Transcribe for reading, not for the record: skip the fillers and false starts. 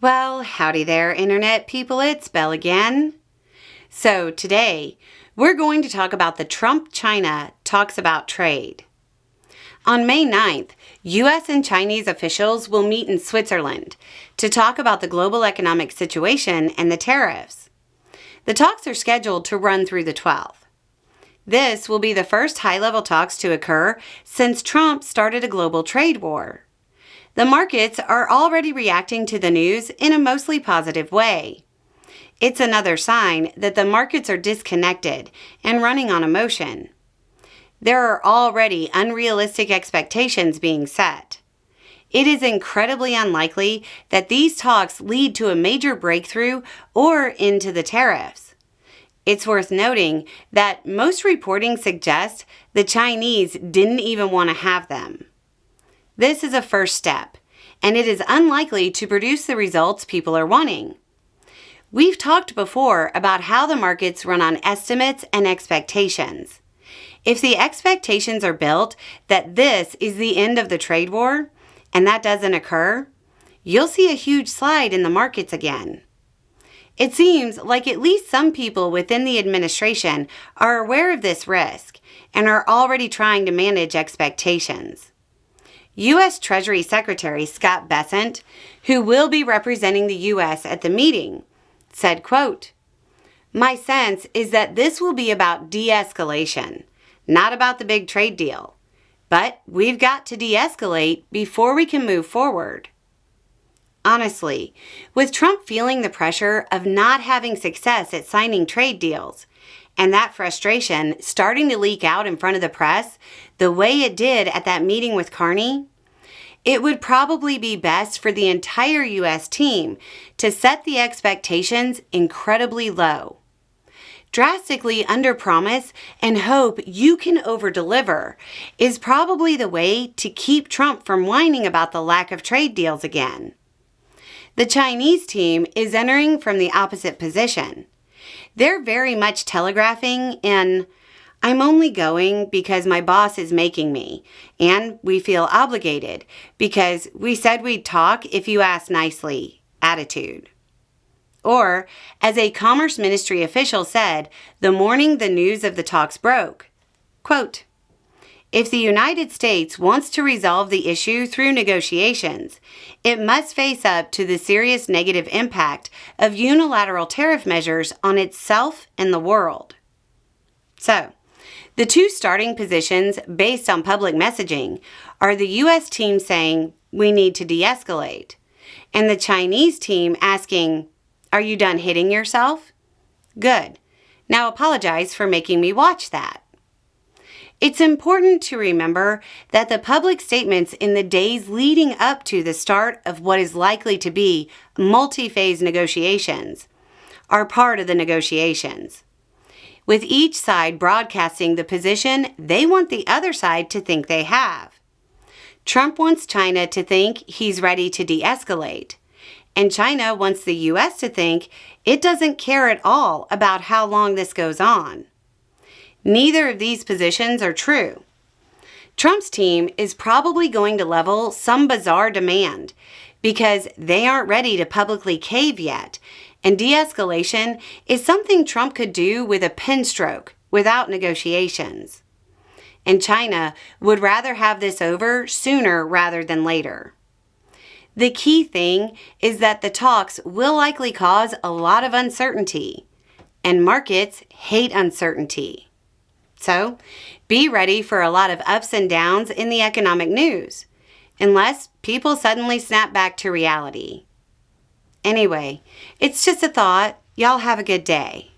Well, howdy there, Internet people. It's Belle again. So today, we're going to talk about the Trump-China talks about trade. On May 9th, U.S. and Chinese officials will meet in Switzerland to talk about the global economic situation and the tariffs. The talks are scheduled to run through the 12th. This will be the first high-level talks to occur since Trump started a global trade war. The markets are already reacting to the news in a mostly positive way. It's another sign that the markets are disconnected and running on emotion. There are already unrealistic expectations being set. It is incredibly unlikely that these talks lead to a major breakthrough or into the tariffs. It's worth noting that most reporting suggests the Chinese didn't even want to have them. This is a first step, and it is unlikely to produce the results people are wanting. We've talked before about how the markets run on estimates and expectations. If the expectations are built that this is the end of the trade war, and that doesn't occur, you'll see a huge slide in the markets again. It seems like at least some people within the administration are aware of this risk and are already trying to manage expectations. U.S. Treasury Secretary Scott Bessent, who will be representing the U.S. at the meeting, said, quote, "My sense is that this will be about de-escalation, not about the big trade deal. But we've got to de-escalate before we can move forward." Honestly, with Trump feeling the pressure of not having success at signing trade deals, and that frustration starting to leak out in front of the press the way it did at that meeting with Carney, it would probably be best for the entire U.S. team to set the expectations incredibly low. Drastically underpromise and hope you can overdeliver is probably the way to keep Trump from whining about the lack of trade deals again. The Chinese team is entering from the opposite position. They're very much telegraphing in, "I'm only going because my boss is making me, and we feel obligated because we said we'd talk if you asked nicely" attitude. Or, as a Commerce Ministry official said the morning the news of the talks broke, quote, "If the United States wants to resolve the issue through negotiations, it must face up to the serious negative impact of unilateral tariff measures on itself and the world." So, the two starting positions based on public messaging are the U.S. team saying, "We need to de-escalate," and the Chinese team asking, "Are you done hitting yourself? Good. Now apologize for making me watch that." It's important to remember that the public statements in the days leading up to the start of what is likely to be multi-phase negotiations are part of the negotiations, with each side broadcasting the position they want the other side to think they have. Trump wants China to think he's ready to de-escalate, and China wants the U.S. to think it doesn't care at all about how long this goes on. Neither of these positions are true. Trump's team is probably going to level some bizarre demand because they aren't ready to publicly cave yet, and de-escalation is something Trump could do with a pen stroke without negotiations. And China would rather have this over sooner rather than later. The key thing is that the talks will likely cause a lot of uncertainty, and markets hate uncertainty. So, be ready for a lot of ups and downs in the economic news, unless people suddenly snap back to reality. Anyway, it's just a thought. Y'all have a good day.